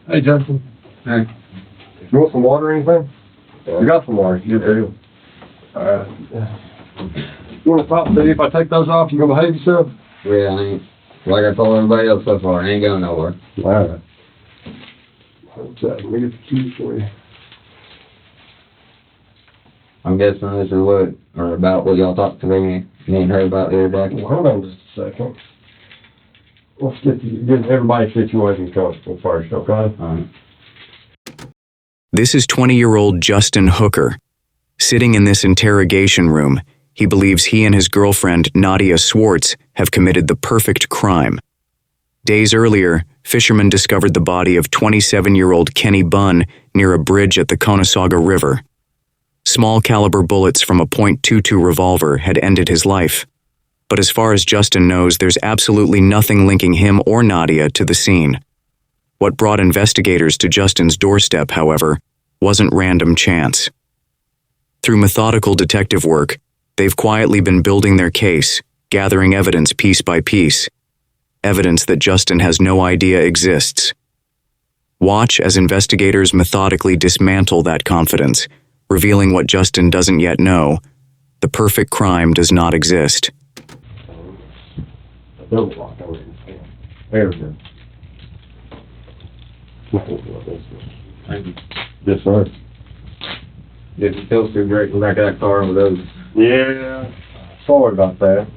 Hey, Justin. Hey. You want some water or anything? You got some water. You do. Alright. You want to talk to me if I take those off? You gonna behave yourself? Yeah, I ain't, like I told everybody else so far, I ain't going nowhere. Alright. Let me get the keys for you. I'm guessing this is what, or about what y'all talked to me, you ain't heard about the other day. Well, hold on just a second. Let's get everybody's situation comfortable first, okay? Alright. This is 20-year-old Justin Hooker. Sitting in this interrogation room, he believes he and his girlfriend, Nadia Swartz, have committed the perfect crime. Days earlier, fishermen discovered the body of 27-year-old Kenny Bunn near a bridge at the Conasauga River. Small-caliber bullets from a .22 revolver had ended his life. But as far as Justin knows, there's absolutely nothing linking him or Nadia to the scene. What brought investigators to Justin's doorstep, however, wasn't random chance. Through methodical detective work, they've quietly been building their case, gathering evidence piece by piece. Evidence that Justin has no idea exists. Watch as investigators methodically dismantle that confidence, revealing what Justin doesn't yet know: the perfect crime does not exist. There we go. Thank you. Yes, sir. It feels too great to back of that car with those. Yeah, sorry about that.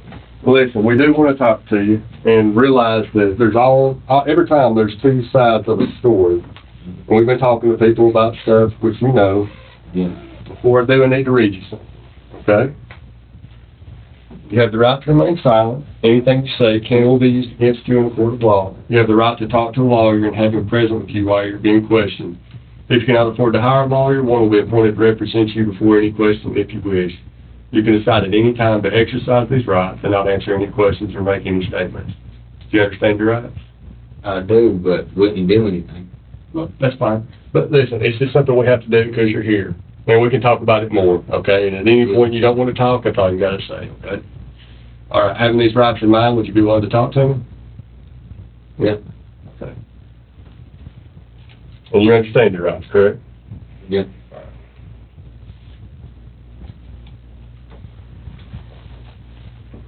Listen, we do want to talk to you and realize that there's every time there's two sides of a story. And we've been talking to people about stuff, which you know. Yeah. Before I do, I need to read you something, okay? You have the right to remain silent. Anything you say can be used against you in a court of law. You have the right to talk to a lawyer and have him present with you while you're being questioned. If you cannot afford to hire a lawyer, one will be appointed to represent you before any question if you wish. You can decide at any time to exercise these rights and not answer any questions or make any statements. Do you understand your rights? I do, but wouldn't you do anything? Well, that's fine. But listen, it's just something we have to do because you're here. And we can talk about it more, okay? And at any point you don't want to talk, that's all you got to say, okay? All right, having these rights in mind, would you be willing to talk to me? Yeah. Okay. And you understand your rights, correct? Yeah.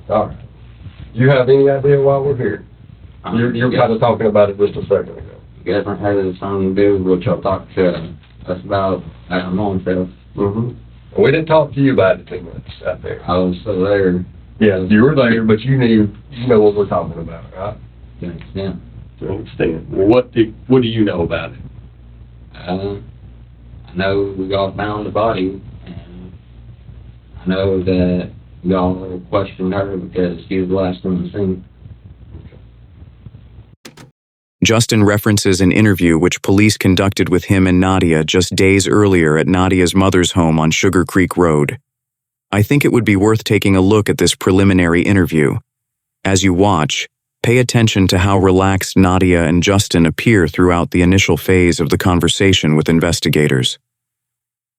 All right. Do you have any idea why we're here? You're kind of talking about it just a second ago. You guys aren't having something to do with what y'all talked to us about at our own self. Mm-hmm. We didn't talk to you about it too much out there. I was so there. Yeah, you were there, but you know what we're talking about, right? To an extent. To an extent. Well, what do you know about it? I know y'all found the body, and I know that y'all questioned her because she was the last one to see. Justin references an interview which police conducted with him and Nadia just days earlier at Nadia's mother's home on Sugar Creek Road. I think it would be worth taking a look at this preliminary interview. As you watch, pay attention to how relaxed Nadia and Justin appear throughout the initial phase of the conversation with investigators.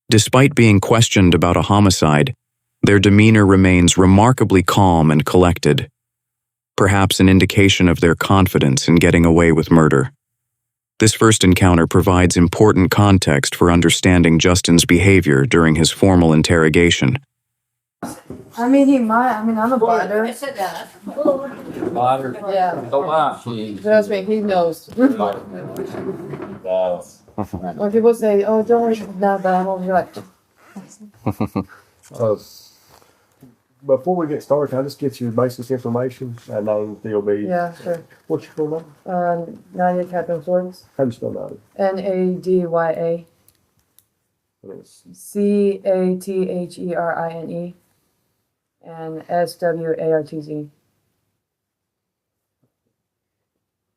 Despite being questioned about a homicide, their demeanor remains remarkably calm and collected. Perhaps an indication of their confidence in getting away with murder. This first encounter provides important context for understanding Justin's behavior during his formal interrogation. I mean, he might. I mean, I'm a biter. Biter? Yeah. Don't lie. Trust me, he knows. When people say, "Oh, don't worry about that," I'm always like, Before we get started, can I just get your basic information? I know they'll be. "Yeah, sure." What's your full name? Nadia Catherine Florence. How do you spell that? Nadya Catherine and Swartz.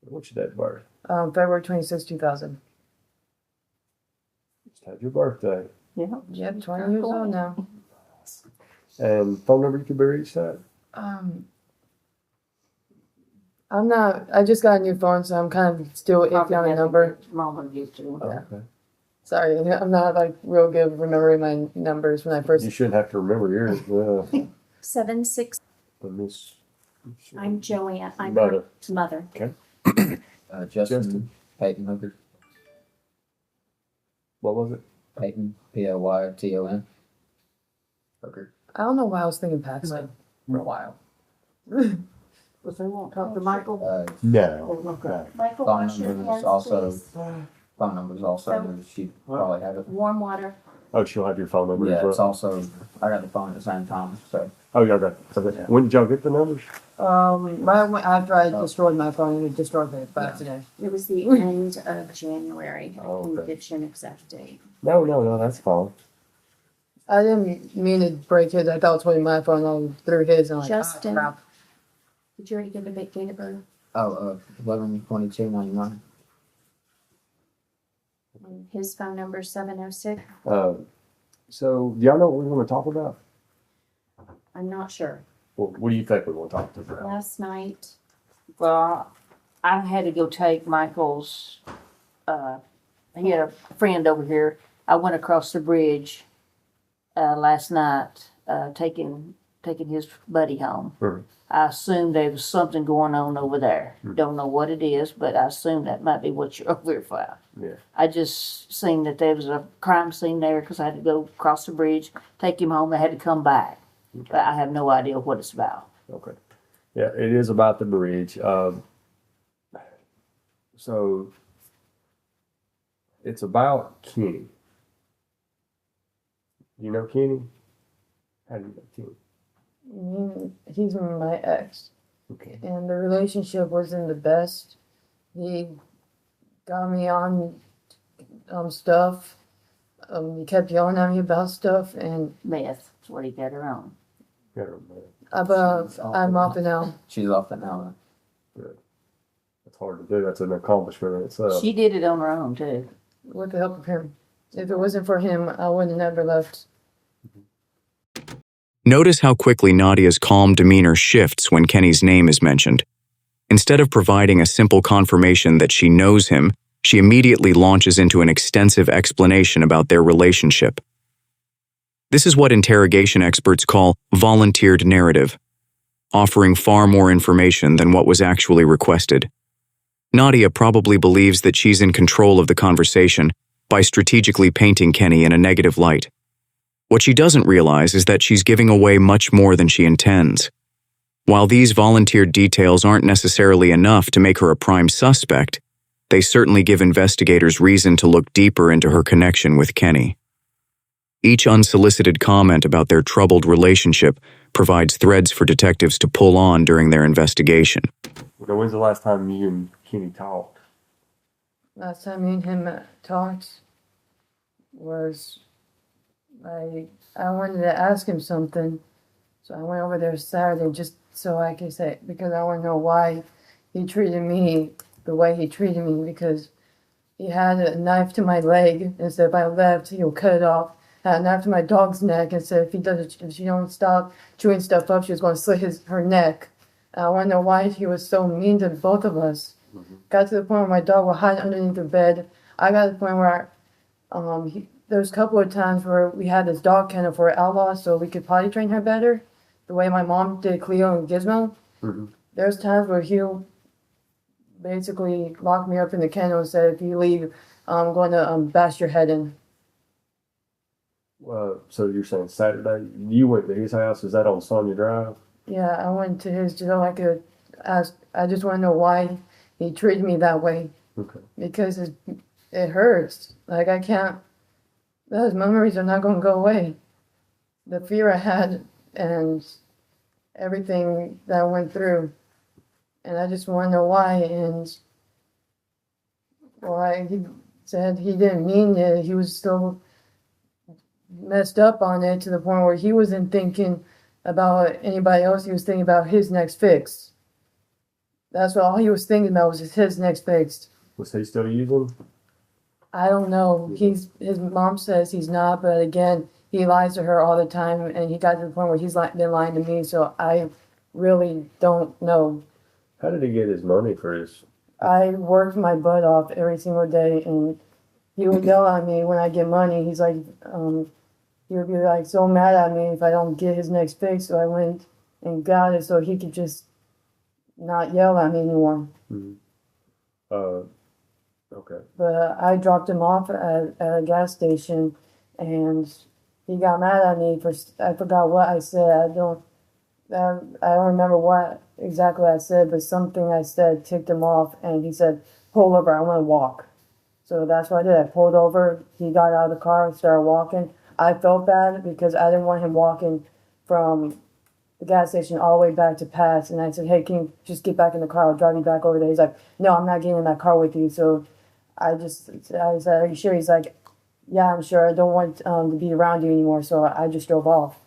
What's your date of birth? February 26, 2000. Just had your birthday. Yep, 20 years old now. And phone number you can be reached at? I'm not. I just got a new phone, so I'm kind of still iffy on the number. Okay. Sorry, I'm not like real good remembering my numbers when I first. You shouldn't have to remember yours. 7-6. Miss. I'm Joanne. I'm Mother. her mother. Okay. Justin Peyton Hooker. What was it? Payton, Payton. Hooker. I don't know why I was thinking Paxton for a while. But they won't talk to Michael? No. Okay. Michael, Phone wash your number is hands, also, please. phone number is also, she probably have it. Warm water. Oh, she'll have your phone number Yeah, as it's well. also, I got the phone at the same time, so. Oh, yeah, okay. Okay. When did y'all get the numbers? Right after I destroyed my phone, it destroyed it by accident. It was the end of January. I Oh, can okay. get you an exact date. No, that's fine. I didn't mean to break his. I thought it was really my phone. I threw his and I'm like, Justin. ah, crap. Did you already get the date of birth? Oh, 11/22/99. And his phone number is 706. So, do y'all know what we're going to talk about? I'm not sure. Well, what do you think we're going to talk about? Last night, Well, I had to go take Michael's, he had a friend over here. I went across the bridge, last night, taking his buddy home. Mhm. I assumed there was something going on over there. Don't know what it is, but I assume that might be what you're over here for. Yeah. I just seen that there was a crime scene there because I had to go across the bridge, take him home. I had to come back, but I have no idea what it's about. Okay. Yeah, it is about the bridge. So it's about Kenny. You know Kenny? How do you know Kenny? He's my ex, Okay. and the relationship wasn't the best. He got me on stuff. He kept yelling at me about stuff, and Meth. That's what he got her on. Got her mad. I'm off and out. She's off it now. It's hard to do. That's an accomplishment in itself. She did it on her own too. With the help of him. If it wasn't for him, I would have never left. Notice how quickly Nadia's calm demeanor shifts when Kenny's name is mentioned. Instead of providing a simple confirmation that she knows him, she immediately launches into an extensive explanation about their relationship. This is what interrogation experts call volunteered narrative, offering far more information than what was actually requested. Nadia probably believes that she's in control of the conversation by strategically painting Kenny in a negative light. What she doesn't realize is that she's giving away much more than she intends. While these volunteered details aren't necessarily enough to make her a prime suspect, they certainly give investigators reason to look deeper into her connection with Kenny. Each unsolicited comment about their troubled relationship provides threads for detectives to pull on during their investigation. When's the last time you and Kenny talked? Last time me and him talked was I wanted to ask him something, so I went over there Saturday just so I could say, because I want to know why he treated me the way he treated me, because he had a knife to my leg and said if I left he'll cut it off. Had a knife to my dog's neck and said if she don't stop chewing stuff up, she was going to slit her neck. I want to know why he was so mean to both of us. Got to the point where my dog would hide underneath the bed. I got to the point where there was a couple of times where we had this dog kennel for Outlaw so we could potty train her better, the way my mom did Cleo and Gizmo. Mm-hmm. There's times where he'll basically lock me up in the kennel and say, if you leave, I'm going to bash your head in. So you're saying Saturday you went to his house? Is that on Sonia Drive? Yeah, I went to his so I could ask. I just want to know why he treated me that way. Okay. Because it hurts. Like I can't. Those memories are not going to go away. The fear I had and everything that I went through, and I just want to know why. And why he said he didn't mean it. He was still messed up on it to the point where he wasn't thinking about anybody else. He was thinking about his next fix. That's what all he was thinking about was just his next fix. Was he still using? I don't know. His mom says he's not, but again, he lies to her all the time, and he got to the point where he's been lying to me. So I really don't know. How did he get his money for his? I worked my butt off every single day, and he would yell at me when I get money. He's like, he would be like so mad at me if I don't get his next fix. So I went and got it so he could just not yell at me anymore. Mm-hmm. Okay. But I dropped him off at a gas station, and he got mad at me for I forgot what I said. I don't remember what exactly I said, but something I said ticked him off, and he said, "Pull over, I want to walk." So that's what I did. I pulled over. He got out of the car and started walking. I felt bad because I didn't want him walking from the gas station all the way back to Pass. And I said, "Hey, can you just get back in the car? I'll drive you back over there." He's like, "No, I'm not getting in that car with you." So I said, "Are you sure?" He's like, "Yeah, I'm sure. I don't want to be around you anymore." So I just drove off.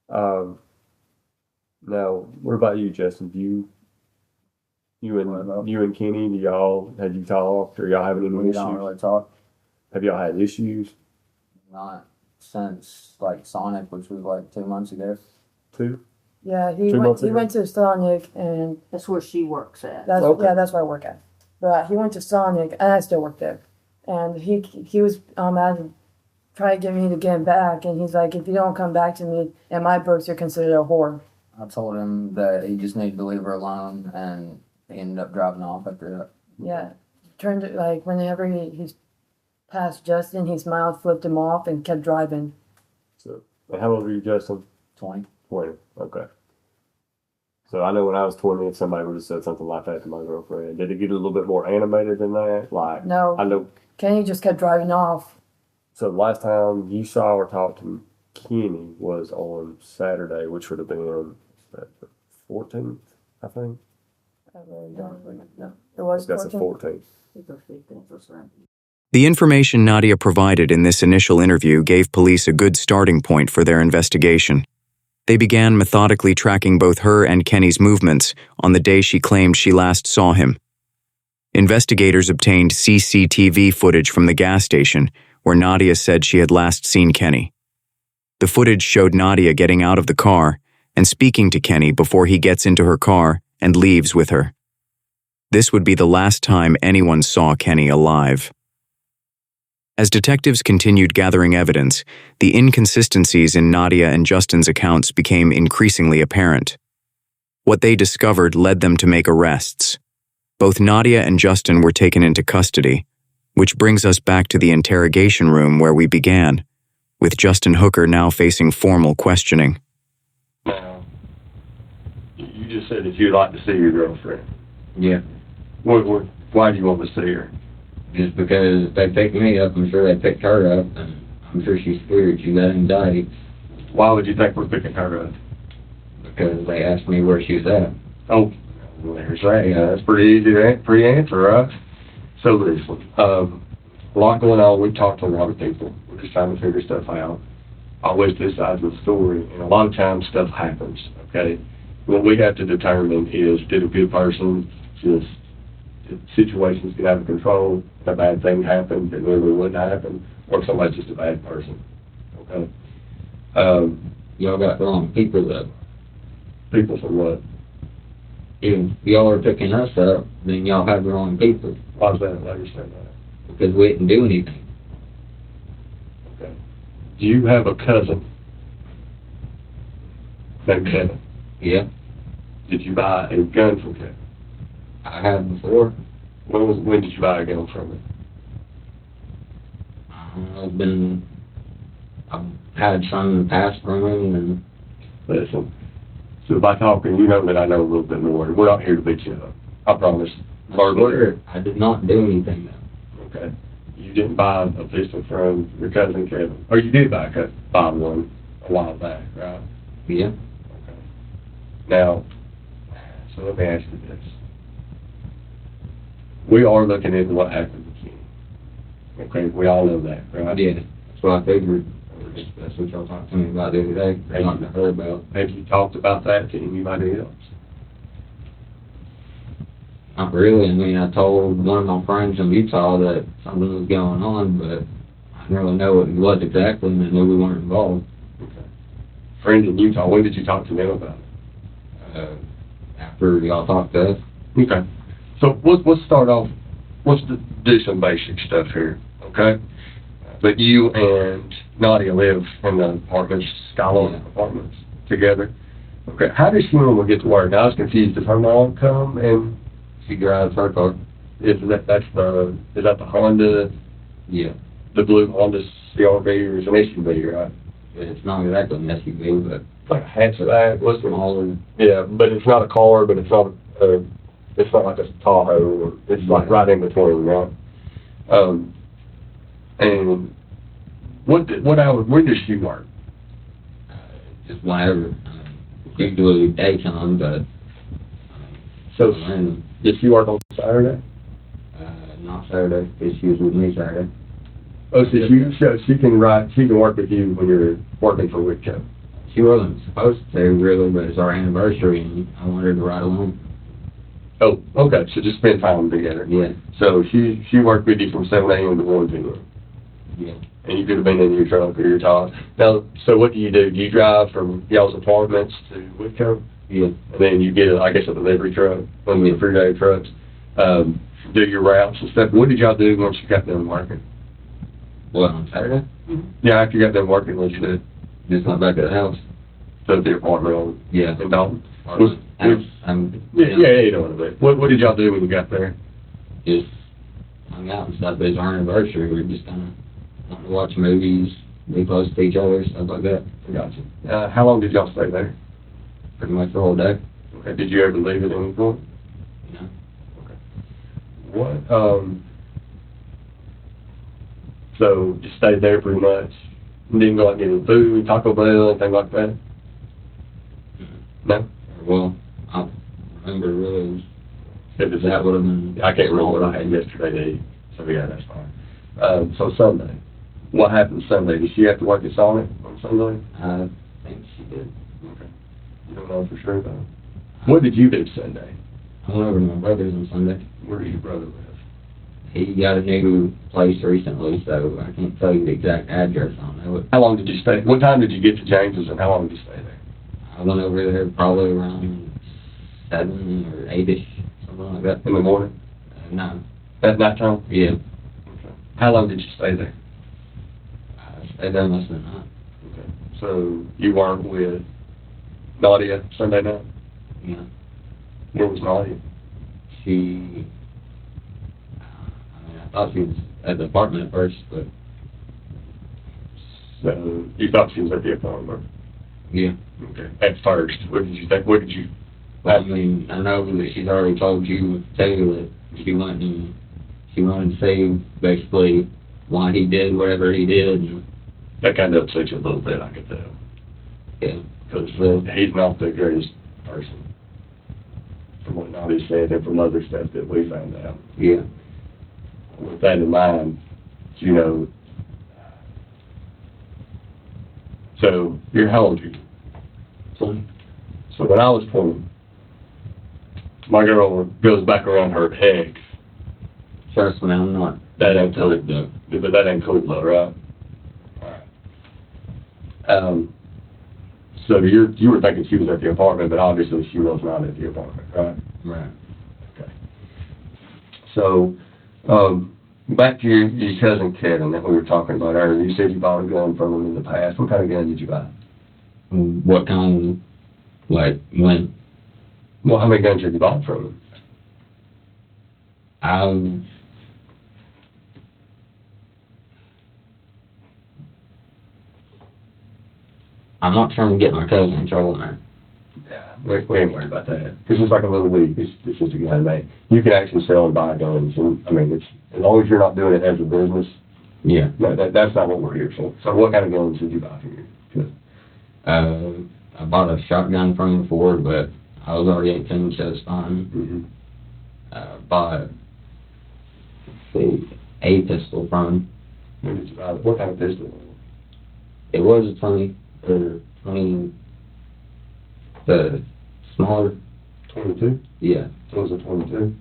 Now, what about you, Justin? You and Kenny, had you talked, or y'all having any We issues? don't really talk. Have y'all had issues? Not since like Sonic, which was like 2 months ago. Too? Yeah, he 2 went. months He ago? went to Sonic, and That's where she works at. that's Okay. that's where I work at. But he went to Sonic, and I still work there. And he was trying to get me to get him back, and he's like, "If you don't come back to me in my books, you're considered a whore." I told him that he just needed to leave her alone, and he ended up driving off after that. Yeah, turned it like whenever he's passed Justin, he smiled, flipped him off, and kept driving. So, and how old were you, Justin? 20. 20. Okay. So I know when I was 20, if somebody would have said something like that to my girlfriend, did it get a little bit more animated than that? Like, No, I know. Kenny just kept driving off. So the last time you saw or talked to Kenny was on Saturday, which would have been the 14th, I think. I really don't know. It was That's the 14. 14th. The information Nadia provided in this initial interview gave police a good starting point for their investigation. They began methodically tracking both her and Kenny's movements on the day she claimed she last saw him. Investigators obtained CCTV footage from the gas station where Nadia said she had last seen Kenny. The footage showed Nadia getting out of the car and speaking to Kenny before he gets into her car and leaves with her. This would be the last time anyone saw Kenny alive. As detectives continued gathering evidence, the inconsistencies in Nadia and Justin's accounts became increasingly apparent. What they discovered led them to make arrests. Both Nadia and Justin were taken into custody, which brings us back to the interrogation room where we began, with Justin Hooker now facing formal questioning. Now, you just said that you'd like to see your girlfriend. Yeah. Why do you want to see her? Just because if they picked me up, I'm sure they picked her up, and I'm sure she's scared. She got anxiety Why would you think we're picking her up? because they asked me where she was at. Oh, well, there's that. Yeah, that's pretty easy to pre-answer, right? So listen, a lot going on. We've talked to a lot of people. We're just trying to figure stuff out. Always two sides of the story, and a lot of times stuff happens, okay? What we have to determine is, did a good person just, did situations get out of control, a bad thing happened that really wouldn't happen, or somebody's just a bad person, okay? Y'all got the wrong people though. People for what? If y'all are picking us up, then y'all have the wrong people Why is that? Why do you say that? because we didn't do anything. Okay. Do you have a cousin named Kevin? Yeah, Did you buy a gun from Kevin? I have before. When did you buy a gun from him? I've had some in the past from him, and Listen, so by talking, you know that I know a little bit more. We're not here to beat you up. I promise. Verbally. I did not do anything though. Okay. You didn't buy a pistol from your cousin Kevin, or you did buy one a while back, right? Yeah. Okay. Now, so let me ask you this. We are looking into what happened to Kenny. Okay, we all know that, right? Yeah, that's what I figured. That's what y'all talked to me about the other day. I not heard about. Have you talked about that to anybody else? Not really. I mean, I told one of my friends in Utah that something was going on, but I didn't really know what it was exactly, and I knew we weren't involved. Okay. Friends in Utah, when did you talk to them about it? After y'all talked to us. Okay. So let's start off, let's do some basic stuff here, okay? But you and Nadia live in the apartments, Skyline Apartments, together. Okay, how does she normally get to work? Now, I was confused. Does her mom come and, She drives her car. is that the Honda, Yeah. the blue Honda CRV, or is an SUV, right? It's not exactly an SUV, but Like a hatchback, what's it? smaller. Yeah, but it's not a car, but it's not like a Tahoe, or it's like right in between, right? And what hours, when does she work? Just whenever. Usually daytime, but So, when, does she work on Saturday? not Saturday, because she was with me Saturday. Oh, so she can work with you when you're working for Whitco? She wasn't supposed to really, but it's our anniversary and I wanted her to ride along. Oh, okay, so just spend time together. Yeah. So she worked with you from 7 a.m. to 1 p.m. Yeah. And you could have been in your truck or your car. Now, so what do? Do you drive from y'all's apartments to Whitco? Yeah. And then you get, I guess, a delivery truck, one of the everyday trucks, do your routes and stuff. What did y'all do once you got done working? What, on Saturday? Yeah, after you got done working, what you did? Just went back to the house. To the apartment on, Yeah. in Dalton? House. Yeah, you know what I mean. What did y'all do when you got there? Just hung out and stuff. It's our anniversary. We're just kind of wanting to watch movies, be close to each other, stuff like that. Gotcha. How long did y'all stay there? Pretty much the whole day. Okay, did you ever leave at any point? You know. What, so just stayed there pretty much? Didn't go out and get any food, Taco Bell, anything like that? No? Well, I don't remember really. If it's That would have been. I can't remember what I had yesterday to eat, so yeah, that's fine. So Sunday, what happened Sunday? Did she have to work at Sonic on Sunday? I think she did. Okay. You don't know for sure though? What did you do Sunday? I went over to my brother's on Sunday. Where does your brother live? He got a new place recently, so I can't tell you the exact address on it. How long did you stay? What time did you get to James's and how long did you stay there? I went over there probably around 7 or 8-ish, something like that. In the morning? No. At nighttime? Yeah. Okay. How long did you stay there? I stayed there most of the night. Okay. So you weren't with Nadia Sunday night? Yeah. Where was Nadia? She, I thought she was at the apartment at first, but So you thought she was at the apartment? yeah. Okay. At first, what did you think? What did you? I mean, I know that she's already told you, that she wanted to see basically why he did whatever he did. And, That kind of upset you a little bit, I could tell. yeah. Because he's not the greatest person. From what Nadia said and from other stuff that we found out. Yeah. With that in mind, you know, so how old are you? 20. So when I was 20, my girl goes back around her ex. Trust me, I'm not. That ain't cool, though. but that ain't cool though, right? So you were thinking she was at the apartment, but obviously she was not at the apartment, right? Right. Okay. So, back to your cousin Kevin that we were talking about earlier. You said you bought a gun from him in the past. What kind of gun did you buy? What kind, like, when? Well, how many guns have you bought from him? I'm not trying to get my cousin in trouble, man. Yeah, we ain't worried about that. This is like a little league. It's just a gun, man. You can actually sell and buy guns. And, I mean, it's as long as you're not doing it as a business. Yeah. No, that's not what we're here for. So what kind of guns did you buy for your cousin? I bought a shotgun from him before, but I was already 18, so it's fine. Bought a pistol from him. When did you buy it? What kind of pistol? It was a 20, the smaller. 22? Yeah. It was a 22?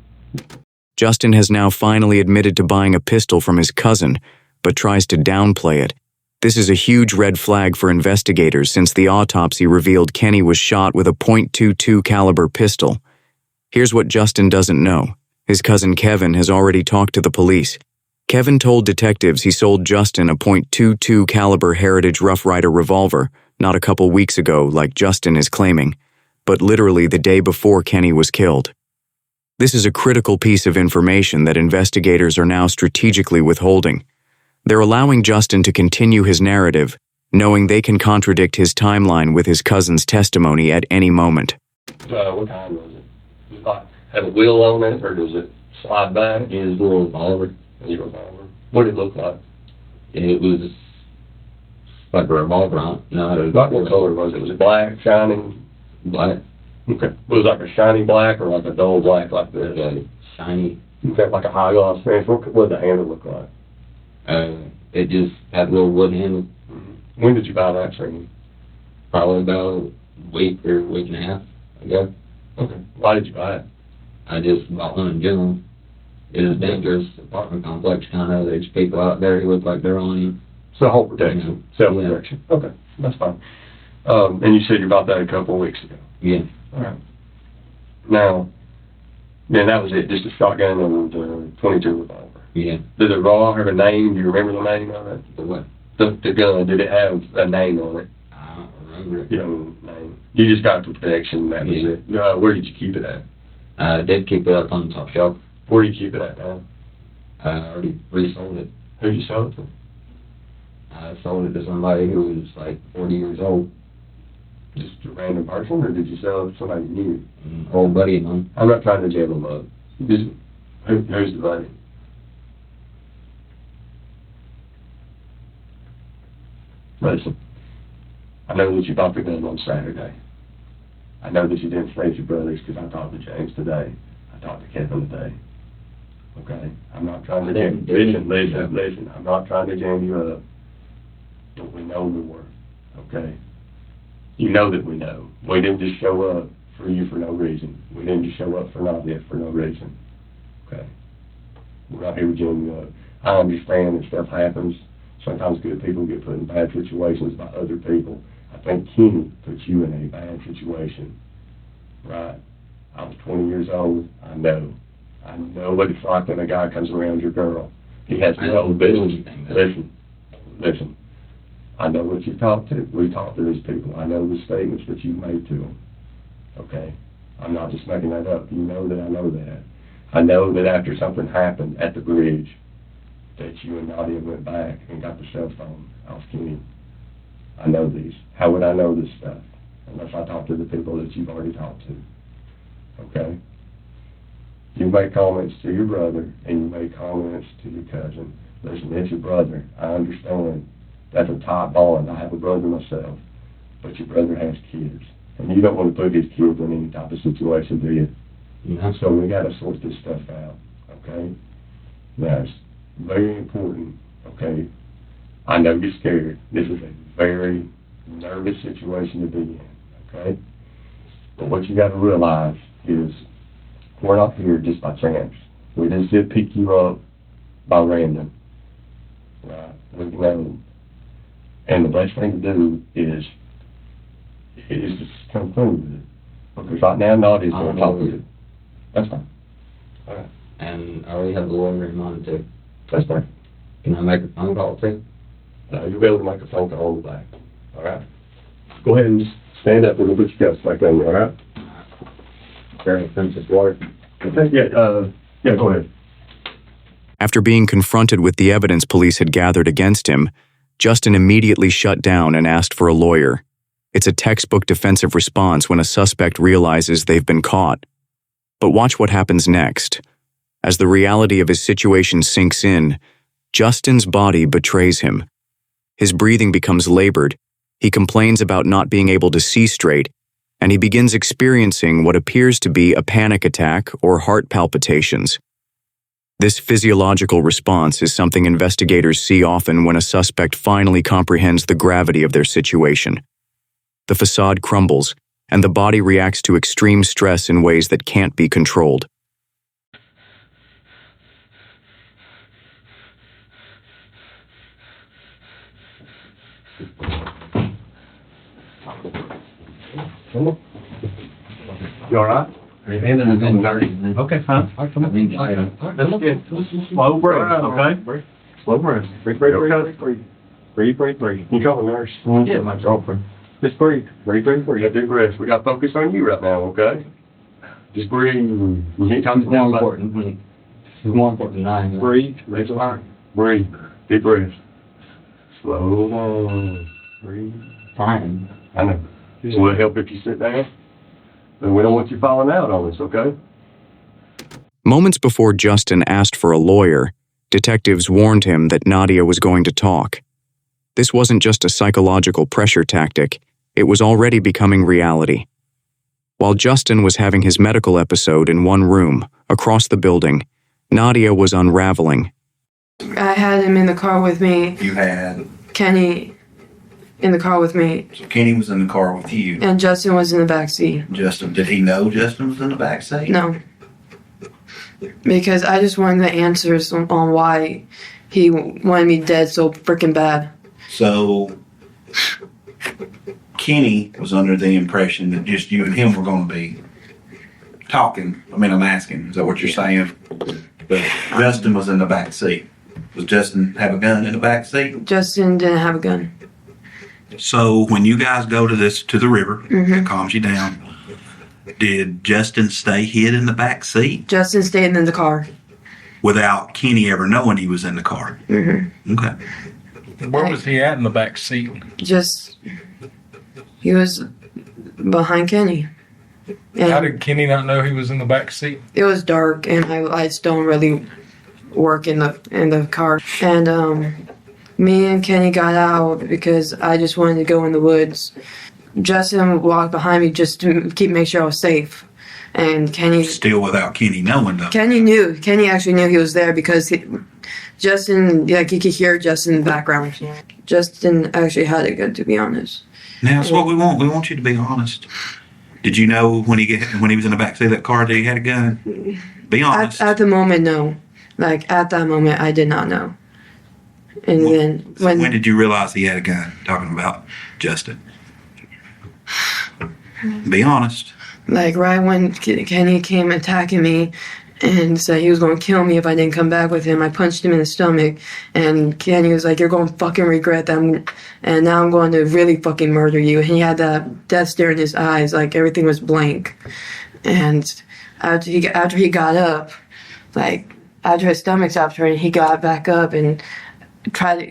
Justin has now finally admitted to buying a pistol from his cousin, but tries to downplay it. This is a huge red flag for investigators since the autopsy revealed Kenny was shot with a .22 caliber pistol. Here's what Justin doesn't know. His cousin Kevin has already talked to the police. Kevin told detectives he sold Justin a .22 caliber Heritage Rough Rider revolver not a couple weeks ago like Justin is claiming, but literally the day before Kenny was killed. This is a critical piece of information that investigators are now strategically withholding. They're allowing Justin to continue his narrative, knowing they can contradict his timeline with his cousin's testimony at any moment. What kind was it? Does it like have a wheel on it, or does it slide back? It was a little revolver. Your revolver. What did it look like? It was like a revolver on it. No, it was Like what color was it? Was it black, shining? black, Okay. Was it like a shiny black or like a dull black like this? shiny. Okay, like a high gloss finish. What did the handle look like? It just had a little wood handle. When did you buy that from? Probably about a week or week and a half ago. Okay. Why did you buy it? I just bought one in general. It is a dangerous apartment complex, kind of. There's people out there who look like they're on you. So home protection, self-protection. Okay, that's fine. And you said you bought that a couple of weeks ago. Yeah. All right. Now, then that was it, just a shotgun and .22 revolver. Yeah. Did the revolver have a name? Do you remember the name of it? The what? The gun, did it have a name on it? I don't remember it. You know, name. You just got protection, that was Yeah. it. Where did you keep it at? I did keep it up on the top shelf. Where do you keep it at now? I already resold it. Who'd you sell it to? I sold it to somebody who was like 40 years old. Just a random person, or did you sell it to somebody you knew? An old buddy of mine. I'm not trying to jam them up. Just, who's the buddy? Listen, I know that you bought the gun on Saturday. I know that you didn't say your brothers because I talked to James today. I talked to Kevin today. Okay? I'm not trying to jam you. Listen. I'm not trying to jam you up. But we know more. Okay? You know that we know. We didn't just show up for you for no reason. We didn't just show up for Nadia for no reason. Okay? We're not here to jam you up. I understand that stuff happens. Sometimes good people get put in bad situations by other people. I think Kenny put you in a bad situation. Right? I was 20 years old. I know what it's like when a guy comes around your girl. He has no business. Listen. I know what you talked to. We talked to these people. I know the statements that you made to them. Okay? I'm not just making that up. You know that I know that. I know that after something happened at the bridge, that you and Nadia went back and got the cell phone off Kenny. I know these. How would I know this stuff? Unless I talk to the people that you've already talked to. Okay? You make comments to your brother, and you make comments to your cousin. Listen, it's your brother. I understand. That's a tight bond. I have a brother myself. But your brother has kids. And you don't want to put his kids in any type of situation, do you? Yeah. So we got to sort this stuff out. Okay? Now, it's very important. Okay? I know you're scared. This is a very nervous situation to be in. Okay? But what you got to realize is we're not here just by chance. We just did pick you up by random. Right? We know. And the best thing to do is just come clean with it. Because right now, Nadia's going to talk with you. That's fine. All right. And I already have the lawyer in mind too. That's fine. Can I make a phone call too? You'll be able to make a phone call on the back. All right? Go ahead and just stand up and we'll put your cuffs back on you, all right? Very offensive lawyer. Okay, yeah, go ahead. After being confronted with the evidence police had gathered against him, Justin immediately shut down and asked for a lawyer. It's a textbook defensive response when a suspect realizes they've been caught. But watch what happens next. As the reality of his situation sinks in, Justin's body betrays him. His breathing becomes labored, he complains about not being able to see straight, and he begins experiencing what appears to be a panic attack or heart palpitations. This physiological response is something investigators see often when a suspect finally comprehends the gravity of their situation. The facade crumbles, and the body reacts to extreme stress in ways that can't be controlled. You all right? Okay, fine. All right, come on. Let's get slow breath, okay? Slow breath. Breathe. You call the nurse? Yeah, my girlfriend. Just breathe. Breathe. We got deep breaths. We got to focus on you right now, okay? Just breathe. You can't calm it More down, but important, it's more important than I am. breathe. Raise your heart. Breathe. Deep breath. Slow down. Breathe. Fine. I know. Will it help if you sit down? But we don't want you falling out on us, okay? Moments before Justin asked for a lawyer, detectives warned him that Nadia was going to talk. This wasn't just a psychological pressure tactic, it was already becoming reality. While Justin was having his medical episode in one room, across the building, Nadia was unraveling. I had him in the car with me, You had, Kenny in the car with me, Kenny was in the car with you. and Justin was in the back seat. Justin, did he know Justin was in the back seat? No. Because I just wanted the answers on why he wanted me dead so freaking bad. So, Kenny was under the impression that just you and him were going to be talking. I mean, I'm asking, is that what you're saying? But Justin was in the back seat. Does Justin have a gun in the back seat? Justin didn't have a gun. So, when you guys go to the river, it calms you down. Did Justin stay hid in the back seat Justin stayed in the car. without Kenny ever knowing he was in the car? Okay. Where was he at in the back seat? Just, he was behind Kenny. And How did Kenny not know he was in the back seat? it was dark, and I lights don't really work in the car. And me and Kenny got out because I just wanted to go in the woods. Justin walked behind me just to make sure I was safe. And Still without Kenny knowing, though. Kenny knew. Kenny actually knew he was there because Justin, like, he could hear Justin in the background. Justin actually had it good, to be honest. Now, that's what we want. We want you to be honest. Did you know when he was in the backseat of that car that he had a gun? Be honest. At the moment, no. Like, at that moment, I did not know. And then when did you realize he had a gun? Talking about Justin. Be honest. like, right when Kenny came attacking me and said he was going to kill me if I didn't come back with him, I punched him in the stomach. And Kenny was like, "You're going to fucking regret that. And now I'm going to really fucking murder you." And he had that death stare in his eyes, like everything was blank. And after he got up, like, after his stomach stopped hurting, he got back up and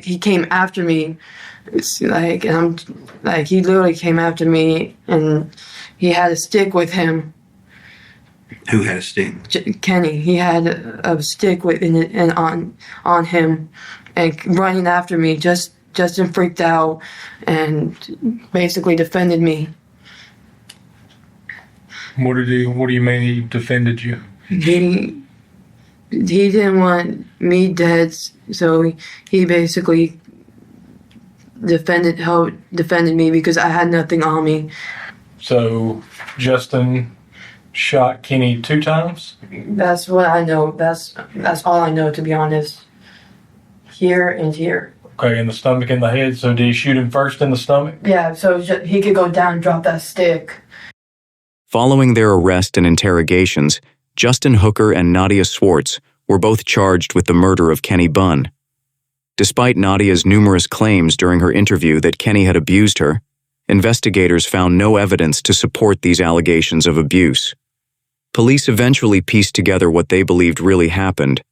he came after me. It's like, and I'm like, he literally came after me, and he had a stick with him. Who had a stick? Kenny. He had a stick with and on him, and running after me. Justin freaked out and basically defended me. What do you mean he defended you? He didn't want me dead, so he basically defended me because I had nothing on me. So Justin shot Kenny 2 times? That's what I know. That's all I know, to be honest. Here and here. Okay, in the stomach and the head. So did he shoot him first in the stomach? Yeah, so he could go down and drop that stick. Following their arrest and interrogations, Justin Hooker and Nadia Swartz were both charged with the murder of Kenny Bunn. Despite Nadia's numerous claims during her interview that Kenny had abused her, investigators found no evidence to support these allegations of abuse. Police eventually pieced together what they believed really happened.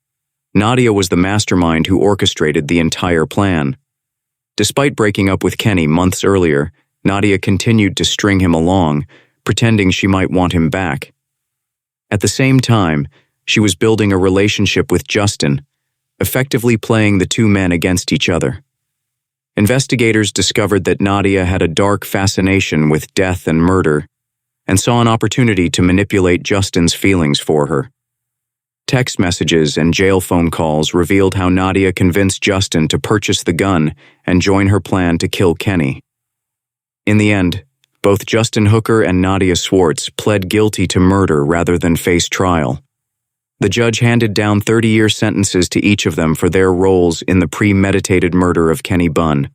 Nadia was the mastermind who orchestrated the entire plan. Despite breaking up with Kenny months earlier, Nadia continued to string him along, pretending she might want him back. At the same time, she was building a relationship with Justin, effectively playing the two men against each other. Investigators discovered that Nadia had a dark fascination with death and murder, and saw an opportunity to manipulate Justin's feelings for her. Text messages and jail phone calls revealed how Nadia convinced Justin to purchase the gun and join her plan to kill Kenny. In the end, both Justin Hooker and Nadia Swartz pled guilty to murder rather than face trial. The judge handed down 30-year sentences to each of them for their roles in the premeditated murder of Kenny Bunn.